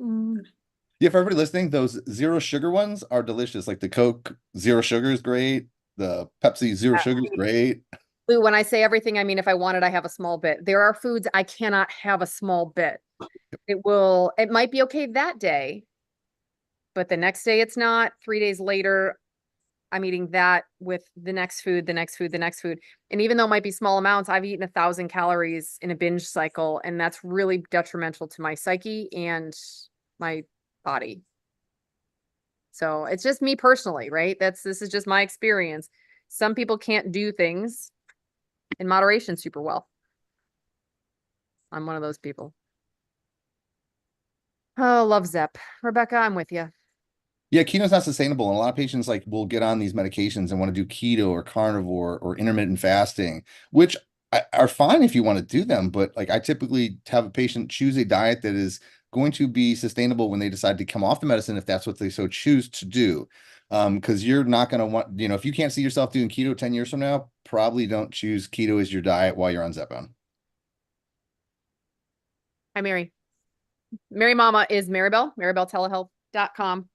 Yeah, for everybody listening, those zero sugar ones are delicious. Like the Coke zero sugar is great. The Pepsi zero sugar is great. Lou, when I say everything, I mean, if I want it, I have a small bit. There are foods I cannot have a small bit. It might be okay that day, but the next day it's not. 3 days later, I'm eating that with the next food, the next food, the next food. And even though it might be small amounts, I've eaten 1,000 calories in a binge cycle, and that's really detrimental to my psyche and my body. So it's just me personally, right? This is just my experience. Some people can't do things in moderation super well. I'm one of those people. Oh, love Zep. Rebecca, I'm with you. Yeah, keto's not sustainable. And a lot of patients like will get on these medications and want to do keto or carnivore or intermittent fasting, which are fine if you want to do them. But like I typically have a patient choose a diet that is going to be sustainable when they decide to come off the medicine, if that's what they so choose to do. Because you're not going to want, if you can't see yourself doing keto 10 years from now, probably don't choose keto as your diet while you're on Zepbound. Hi, Mary. Mary Mama is Maribel, maribeltelehealth.com.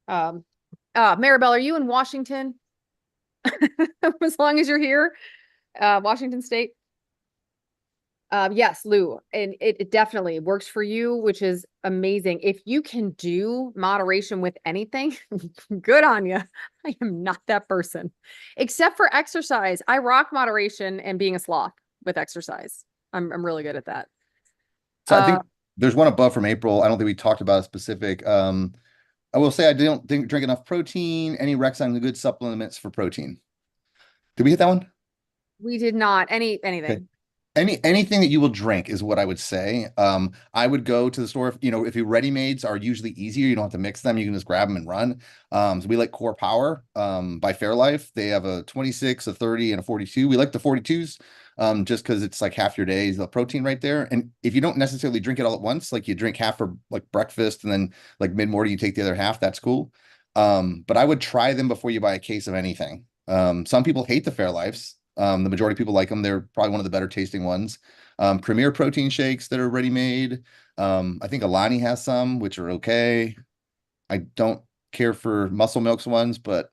Maribel, are you in Washington? As long as you're here, Washington State. Yes, Lou, and it definitely works for you, which is amazing. If you can do moderation with anything, good on you. I am not that person, except for exercise. I rock moderation and being a sloth with exercise. I'm really good at that. So I think there's one above from April. I don't think we talked about a specific. I will say I don't think drink enough protein. Any Rex on the good supplements for protein. Did we hit that one? We did not Okay. anything. Anything that you will drink is what I would say. I would go to the store, if your ready-mades are usually easier, you don't have to mix them, you can just grab them and run. So we like Core Power by Fairlife. They have a 26, a 30, and a 42. We like the 42s just because it's like half your days of protein right there. And if you don't necessarily drink it all at once, like you drink half for like breakfast and then like mid-morning you take the other half, that's cool. But I would try them before you buy a case of anything. Some people hate the Fairlifes. The majority of people like them. They're probably one of the better tasting ones. Premier protein shakes that are ready made. I think Alani has some, which are okay. I don't care for Muscle Milk's ones, but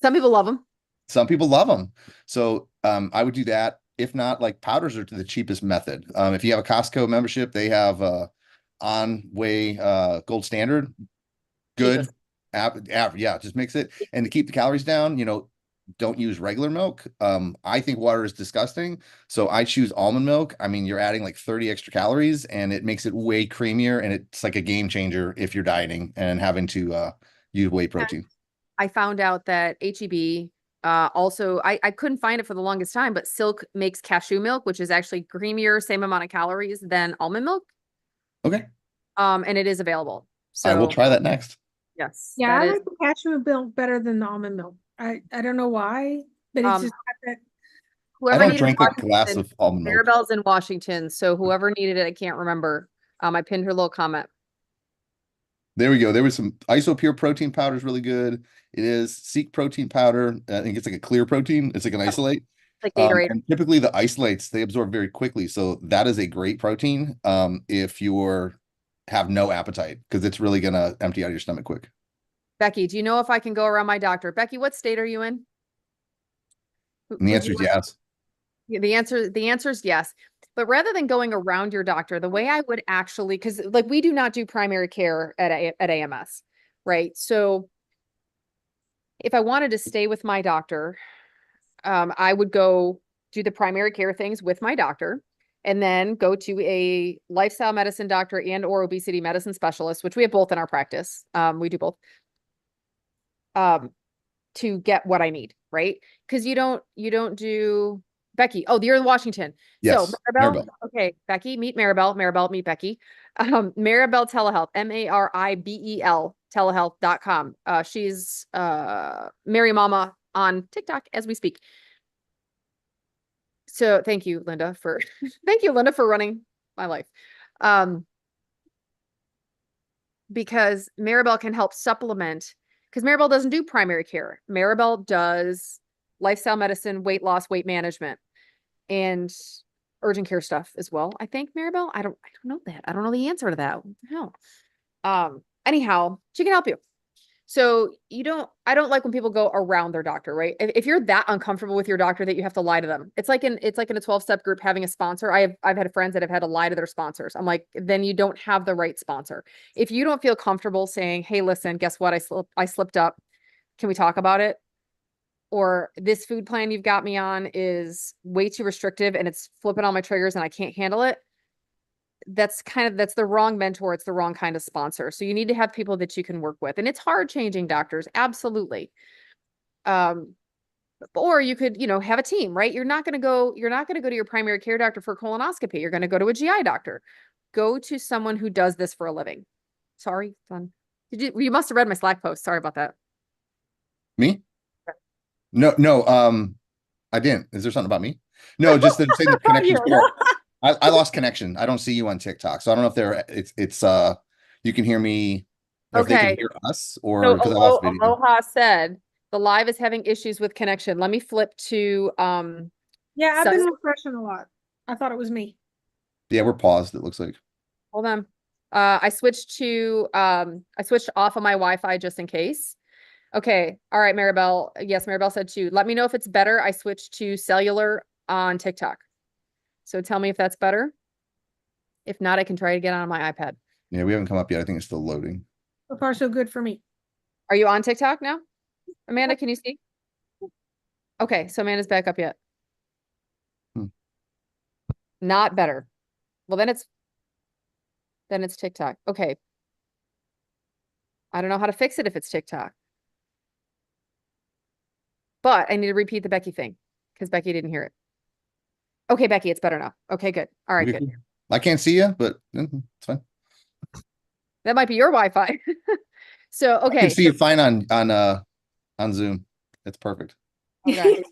Some people love them. some people love them. So I would do that. If not, like powders are the cheapest method. If you have a Costco membership, they have on way gold standard. Good. Yeah, just mix it. And to keep the calories down, don't use regular milk. I think water is disgusting, so I choose almond milk. I mean, you're adding like 30 extra calories and it makes it way creamier, and it's like a game changer if you're dieting and having to use whey protein. I found out that HEB also, I couldn't find it for the longest time, but Silk makes cashew milk, which is actually creamier, same amount of calories than almond milk. Okay. And it is available. So I will try that next. yes. Yeah, I like the cashew milk better than the almond milk. I don't know why, but it's just got that. Whoever I don't needed drink a glass Washington, of almond milk. Maribel's in Washington, so whoever needed it, I can't remember. I pinned her little comment. There we go. There was some Isopure protein powder is really good. It is Seek protein powder. I think it's like a clear protein. It's like an isolate. Like Gatorade. And typically the isolates, they absorb very quickly. So that is a great protein if you have no appetite, because it's really going to empty out your stomach quick. Becky, do you know if I can go around my doctor? Becky, what state are you in? And the answer is yes. The answer is yes. But rather than going around your doctor, the way I would actually, because like we do not do primary care at AMS, right? So if I wanted to stay with my doctor, I would go do the primary care things with my doctor, and then go to a lifestyle medicine doctor and or obesity medicine specialist, which we have both in our practice. We do both. To get what I need, right? Because you don't do Becky. Oh, you're in Washington. Yes, So Maribel. Maribel. Okay, Becky, meet Maribel. Maribel, meet Becky. Maribel Telehealth, Maribel telehealth.com. She's Mary Mama on TikTok as we speak. So thank you, Linda, for running my life. Because Maribel can help supplement, because Maribel doesn't do primary care. Maribel does lifestyle medicine, weight loss, weight management, and urgent care stuff as well. I think Maribel, I don't know that. I don't know the answer to that. What the hell? Anyhow, she can help you. So I don't like when people go around their doctor, right? If you're that uncomfortable with your doctor that you have to lie to them, it's like in a 12-step group having a sponsor. I've had friends that have had to lie to their sponsors. I'm like, then you don't have the right sponsor. If you don't feel comfortable saying, hey, listen, guess what? I slipped up. Can we talk about it? Or this food plan you've got me on is way too restrictive and it's flipping all my triggers and I can't handle it. That's the wrong mentor. It's the wrong kind of sponsor. So you need to have people that you can work with. And it's hard changing doctors. Absolutely. Or you could, have a team, right? You're not going to go to your primary care doctor for colonoscopy. You're going to go to a GI doctor. Go to someone who does this for a living. Sorry, son. You must have read my Slack post. Sorry about that. Me? No, I didn't. Is there something about me? No, just to say the connection. I lost connection. I don't see you on TikTok, so I don't know if it's you can hear me, or if they can hear us, or because I lost video. Aloha said the live is having issues with connection. Let me flip to Yeah, I've been refreshing a lot. I thought it was me. Yeah, we're paused, it looks like. Hold on. I switched off of my Wi-Fi just in case. Okay. All right, Maribel. Yes, Maribel said too. Let me know if it's better. I switched to cellular on TikTok. So tell me if that's better. If not, I can try to get on my iPad. Yeah, we haven't come up yet. I think it's still loading. So far, so good for me. Are you on TikTok now? Amanda, can you see? Okay, so Amanda's back up yet. Hmm. Not better. Well, then it's TikTok. Okay. I don't know how to fix it if it's TikTok. But I need to repeat the Becky thing because Becky didn't hear it. Okay, Becky, it's better now. Okay, good. All right, Okay, good. cool. I can't see you, but it's fine. That might be your Wi-Fi. So, I can okay. see you fine on Zoom. It's perfect. Okay.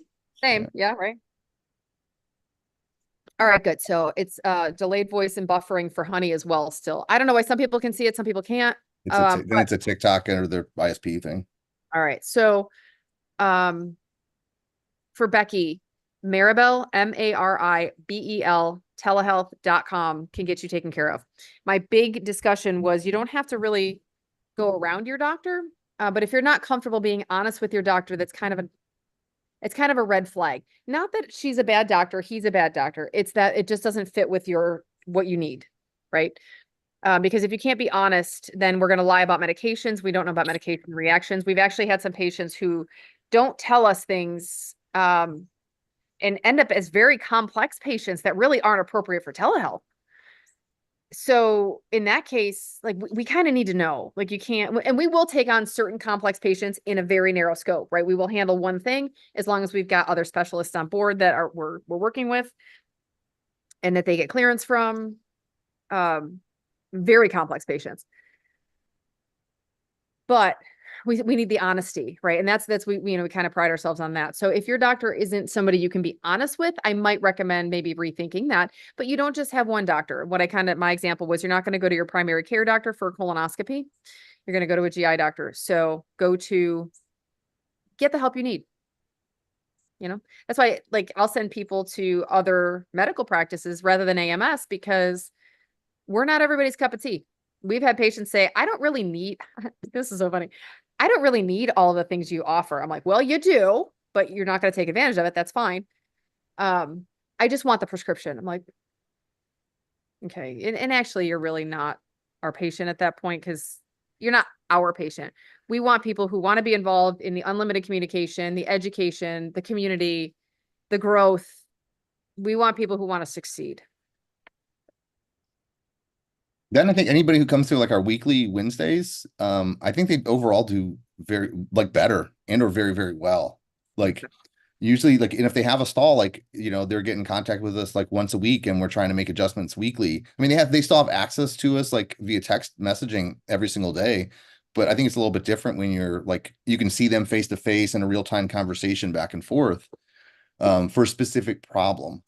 Same. Yeah, right. All right, good. So it's delayed voice and buffering for Honey as well still. I don't know why some people can see it, some people can't. Then it's a TikTok or their ISP thing. All right. So for Becky, Maribel, Maribel, telehealth.com can get you taken care of. My big discussion was you don't have to really go around your doctor, but if you're not comfortable being honest with your doctor, it's kind of a red flag. Not that she's a bad doctor, he's a bad doctor. It's that it just doesn't fit with what you need, right? Because if you can't be honest, then we're going to lie about medications. We don't know about medication reactions. We've actually had some patients who don't tell us things and end up as very complex patients that really aren't appropriate for telehealth. So in that case, like we kind of need to know, like you can't, and we will take on certain complex patients in a very narrow scope, right? We will handle one thing as long as we've got other specialists on board that we're working with and that they get clearance from very complex patients. But we need the honesty, right? And that's we kind of pride ourselves on that. So if your doctor isn't somebody you can be honest with, I might recommend maybe rethinking that. But you don't just have one doctor. My example was you're not going to go to your primary care doctor for a colonoscopy. You're going to go to a GI doctor. So get the help you need. That's why I'll send people to other medical practices rather than AMS because we're not everybody's cup of tea. We've had patients say, I don't really need, this is so funny. I don't really need all the things you offer. I'm like, well, you do, but you're not going to take advantage of it. That's fine. I just want the prescription. I'm like, okay. And actually you're really not our patient at that point because you're not our patient. We want people who want to be involved in the unlimited communication, the education, the community, the growth. We want people who want to succeed. Then I think anybody who comes through like our weekly Wednesdays, I think they overall do very better and or very, very well. Like usually and if they have a stall, they're getting in contact with us like once a week and we're trying to make adjustments weekly. I mean, they still have access to us like via text messaging every single day. But I think it's a little bit different when you're you can see them face to face in a real-time conversation back and forth for a specific problem.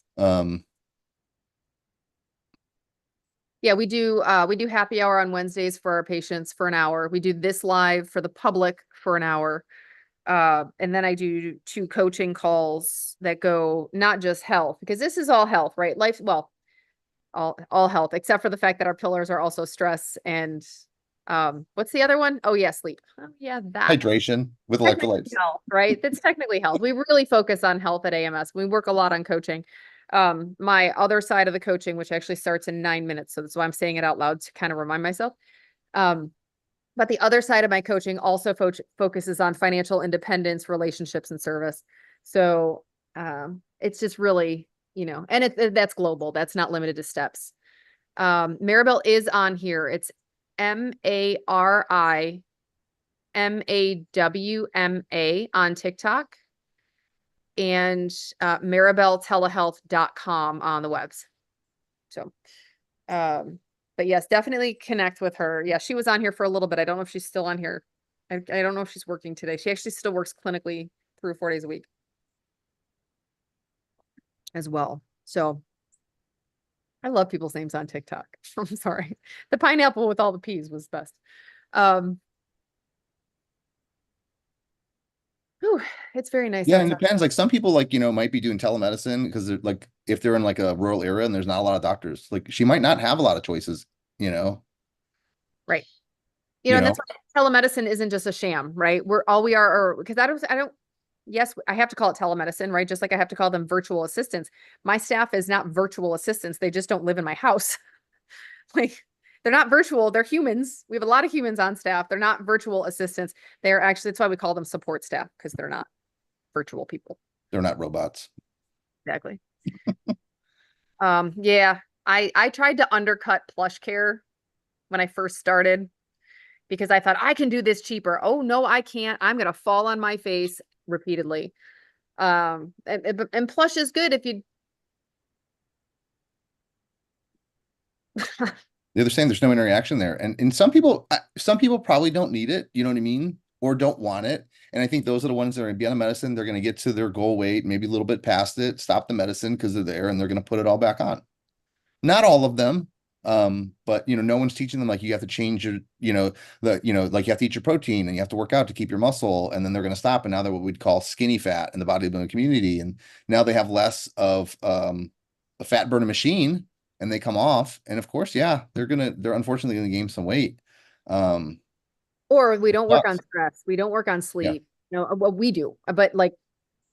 Yeah, we do happy hour on Wednesdays for our patients for an hour. We do this live for the public for an hour. And then I do 2 coaching calls that go not just health, because this is all health, right? All health, except for the fact that our pillars are also stress and what's the other one? Oh yeah, sleep. Oh yeah, that Hydration with electrolytes. health, right? That's technically health. We really focus on health at AMS. We work a lot on coaching. My other side of the coaching, which actually starts in 9 minutes. So that's why I'm saying it out loud to kind of remind myself. But the other side of my coaching also focuses on financial independence, relationships, and service. So it's just really, and that's global. That's not limited to steps. Maribel is on here. It's MARIMAWMA on TikTok and maribeltelehealth.com on the webs. So, but yes, definitely connect with her. Yeah, she was on here for a little bit. I don't know if she's still on here. I don't know if she's working today. She actually still works clinically 3 or 4 days a week as well. So I love people's names on TikTok. I'm sorry. The pineapple with all the peas was best. Whew, it's very nice. Yeah, and it depends. Like some people might be doing telemedicine because they're if they're in like a rural area and there's not a lot of doctors, she might not have a lot of choices, Right. And that's why telemedicine isn't just a sham, right? We are because I don't yes, I have to call it telemedicine, right? Just like I have to call them virtual assistants. My staff is not virtual assistants. They just don't live in my house. Like, they're not virtual, they're humans. We have a lot of humans on staff. They're not virtual assistants. They're actually, that's why we call them support staff, because they're not virtual people. They're not robots. Exactly. Yeah, I tried to undercut plush care when I first started because I thought I can do this cheaper. Oh no, I can't. I'm gonna fall on my face repeatedly. And plush is good if you They're saying there's no interaction there. And some people probably don't need it, you know what I mean? Or don't want it. And I think those are the ones that are gonna be on the medicine. They're gonna get to their goal weight, maybe a little bit past it, stop the medicine because they're there, and they're gonna put it all back on. Not all of them. But no one's teaching them like you have to change your, like you have to eat your protein and you have to work out to keep your muscle, and then they're gonna stop. And now they're what we'd call skinny fat in the bodybuilding community. And now they have less of a fat burning machine, and they come off. And of course, yeah, they're unfortunately gonna gain some weight. or we don't work on Sucks. stress. We don't work on Yeah. sleep. Well, we do, but like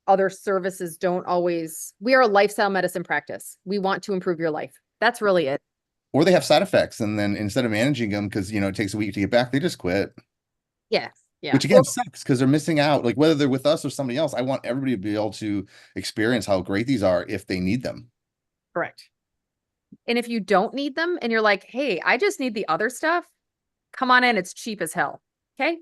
other services don't always. We are a lifestyle medicine practice. We want to improve your life. That's really it. Or they have side effects, and then instead of managing them, because it takes a week to get back, they just quit. Yes. Yeah. Which again sucks because they're missing out. Like whether they're with us or somebody else, I want everybody to be able to experience how great these are if they need them. Correct. And if you don't need them and you're like, hey, I just need the other stuff, come on in. It's cheap as hell. Okay.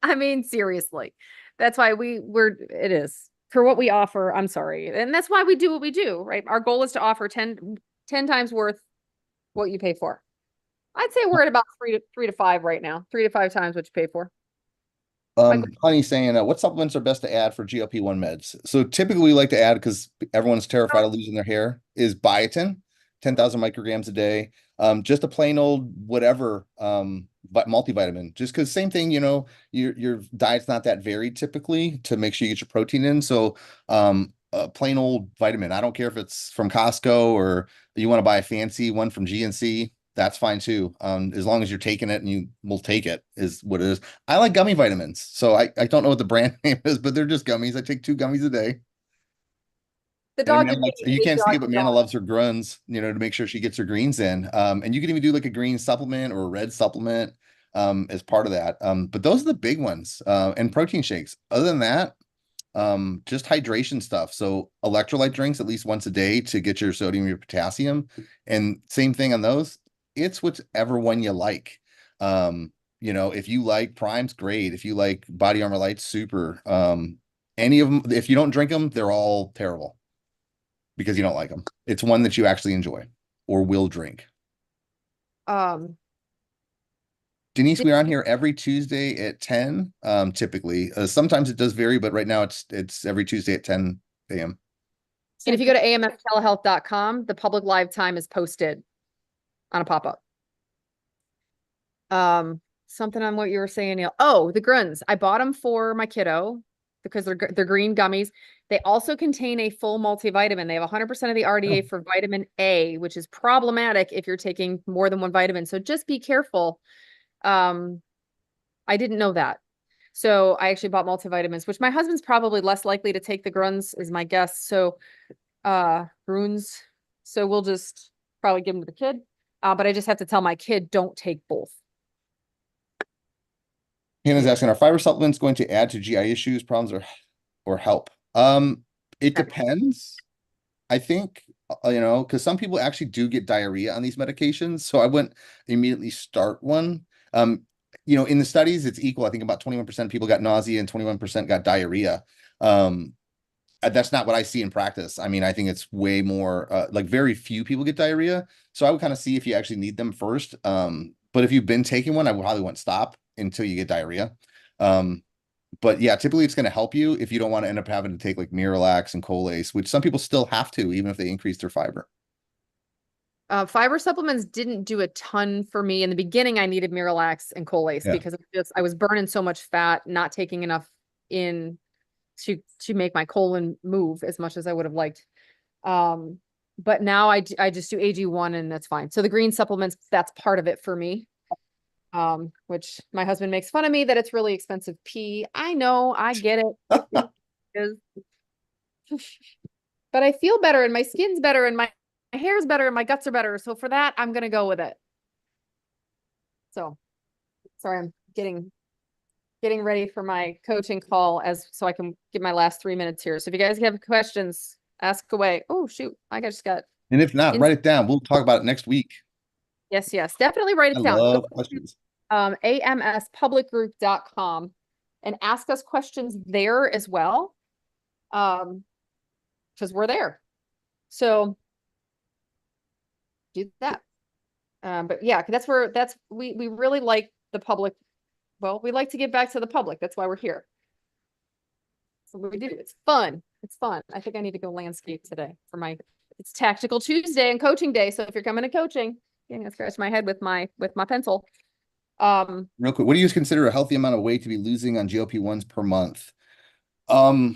I mean, seriously. That's why it is for what we offer. I'm sorry. And that's why we do what we do, right? Our goal is to offer 10 times worth what you pay for. I'd say we're at about 3 to 5 right now. 3 to 5 times what you pay for. Honey saying, what supplements are best to add for GLP-1 meds? So typically we like to add, because everyone's terrified of losing their hair, is biotin, 10,000 micrograms a day. Just a plain old whatever multivitamin, just because same thing, your diet's not that varied typically to make sure you get your protein in. So a plain old vitamin, I don't care if it's from Costco or you want to buy a fancy one from GNC, that's fine too. As long as you're taking it, and you will take it, is what it is. I like gummy vitamins. So I don't know what the brand name is, but they're just gummies. I take 2 gummies a day. The And dog Amanda you can't see it, but Amanda loves her gruns, to make sure she gets her greens in. And you can even do like a green supplement or a red supplement as part of that. But those are the big ones. And protein shakes. Other than that, just hydration stuff. So electrolyte drinks at least once a day to get your sodium, your potassium. And same thing on those. It's whichever one you like. If you like Prime's, great. If you like Body Armor Light, super. Any of them, if you don't drink them, they're all terrible because you don't like them. It's one that you actually enjoy or will drink. Denise, we're on here every Tuesday at 10, typically. Sometimes it does vary, but right now it's every Tuesday at 10 a.m. And if you go to amstelehealth.com, the public live time is posted on a pop-up. Something on what you were saying, Neil. Oh, the gruns. I bought them for my kiddo because they're green gummies. They also contain a full multivitamin. They have 100% of the RDA for vitamin A, which is problematic if you're taking more than one vitamin. So just be careful. I didn't know that. So I actually bought multivitamins, which my husband's probably less likely to take the gruns, is my guess. So gruns. So we'll just probably give them to the kid. But I just have to tell my kid, don't take both. Hannah's asking, are fiber supplements going to add to GI issues, problems, or help? It depends. I think, because some people actually do get diarrhea on these medications. So I wouldn't immediately start one. In the studies, it's equal. I think about 21% of people got nausea and 21% got diarrhea. That's not what I see in practice. I mean, I think it's way more, like very few people get diarrhea. So I would kind of see if you actually need them first. But if you've been taking one, I probably wouldn't stop until you get diarrhea. But yeah, typically it's going to help you if you don't want to end up having to take like Miralax and Colace, which some people still have to, even if they increase their fiber. Fiber supplements didn't do a ton for me. In the beginning, I needed Miralax and Colace because I was burning so much fat, not taking enough in to make my colon move as much as I would have liked. But now I just do AG1 and that's fine. So the green supplements, that's part of it for me. which my husband makes fun of me that it's really expensive pee. I know, I get it. It is. But I feel better and my skin's better and my hair's better and my guts are better. So for that, I'm gonna go with it. So sorry, I'm getting ready for my coaching call so I can get my last 3 minutes here. So if you guys have questions, ask away. Oh shoot, I just got. And if not, write it down. We'll talk about it next week. Yes, definitely write I it down. love questions. AMSpublicgroup.com and ask us questions there as well. Because we're there. So do that. But yeah, we really like the public. Well, we like to give back to the public. That's why we're here. So we do. It's fun. It's fun. I think I need to go landscape today it's Tactical Tuesday and coaching day. So if you're coming to coaching, I'm gonna scratch my head with my pencil. Real quick, what do you consider a healthy amount of weight to be losing on GLP-1s per month? What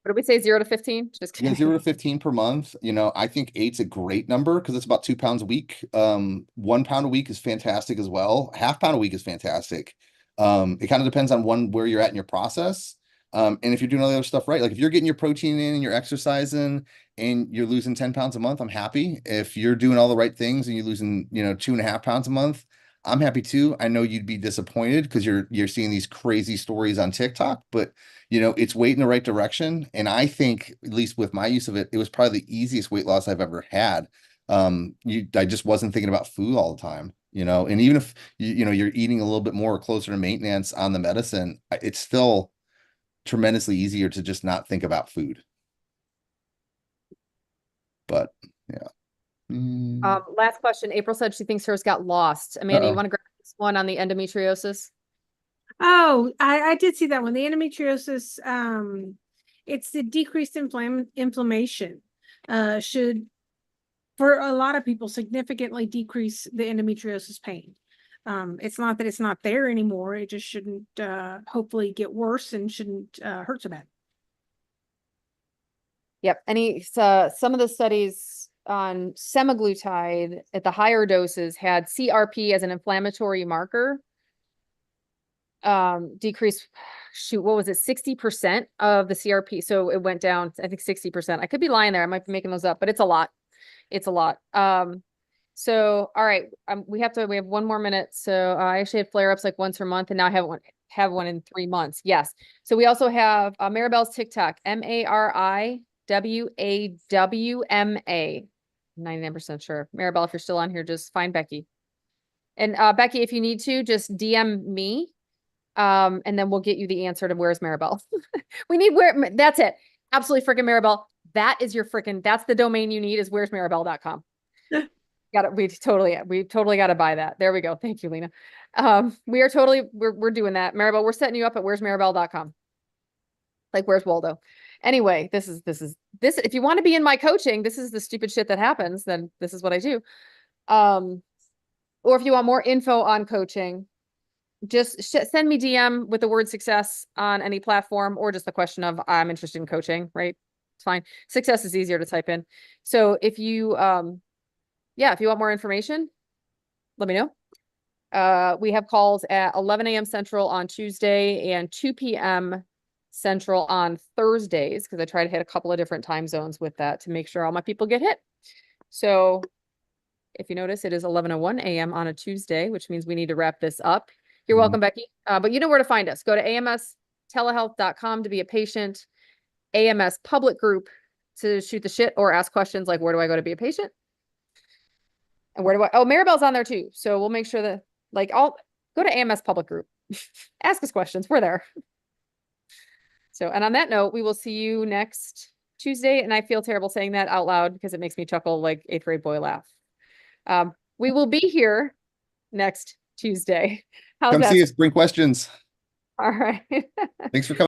did we say, 0 to 15? Just kidding. Yeah, 0 to 15 per month. I think 8's a great number because it's about 2 pounds a week. 1 pound a week is fantastic as well. Half pound a week is fantastic. It kind of depends on where you're at in your process. And if you're doing all the other stuff right, like if you're getting your protein in and you're exercising and you're losing 10 pounds a month, I'm happy. If you're doing all the right things and you're losing, 2.5 pounds a month, I'm happy too. I know you'd be disappointed because you're seeing these crazy stories on TikTok, but it's weight in the right direction. And I think, at least with my use of it, it was probably the easiest weight loss I've ever had. I just wasn't thinking about food all the time, and even if you're eating a little bit more closer to maintenance on the medicine, it's still tremendously easier to just not think about food. But yeah. Last question. April said she thinks hers got lost. Amanda, you want to grab this one on the endometriosis? Oh, I did see that one. The endometriosis, it's the decreased inflammation, should, for a lot of people, significantly decrease the endometriosis pain. It's not that it's not there anymore. It just shouldn't, hopefully get worse and shouldn't, hurt so bad. Yep. Some of the studies on semaglutide at the higher doses had CRP as an inflammatory marker. Decrease, what was it? 60% of the CRP. So it went down, I think 60%. I could be lying there. I might be making those up, but it's a lot. It's a lot. So, all right. We have 1 more minute. So I actually had flare-ups like once per month and now I have one in 3 months. Yes. So we also have Maribel's TikTok, MARIWAWMA. 99% sure. Maribel, if you're still on here, just find Becky. And Becky, if you need to, just DM me. And then we'll get you the answer to where's Maribel. That's it. Absolutely freaking Maribel. That's the domain you need is where's Maribel.com. Got it. We totally got to buy that. There we go. Thank you, Lena. We're doing that. Maribel, we're setting you up at where's Maribel.com. Like where's Waldo? Anyway, this if you want to be in my coaching, this is the stupid shit that happens, then this is what I do. Or if you want more info on coaching, just send me DM with the word success on any platform or just the question of I'm interested in coaching, right? It's fine. Success is easier to type in. So if you, if you want more information, let me know. We have calls at 11 a.m. Central on Tuesday and 2 p.m. Central on Thursdays, because I try to hit a couple of different time zones with that to make sure all my people get hit. So if you notice, it is 11:01 a.m. on a Tuesday, which means we need to wrap this up. You're welcome, Becky. But you know where to find us. Go to amstelehealth.com to be a patient, AMS public group to shoot the shit or ask questions like, where do I go to be a patient? And Maribel's on there too. So we'll make sure that I'll go to AMS public group, ask us questions. We're there. So, and on that note, we will see you next Tuesday. And I feel terrible saying that out loud because it makes me chuckle like 8th grade boy laugh. We will be here next Tuesday. Come see us, bring questions. All right. Thanks for coming.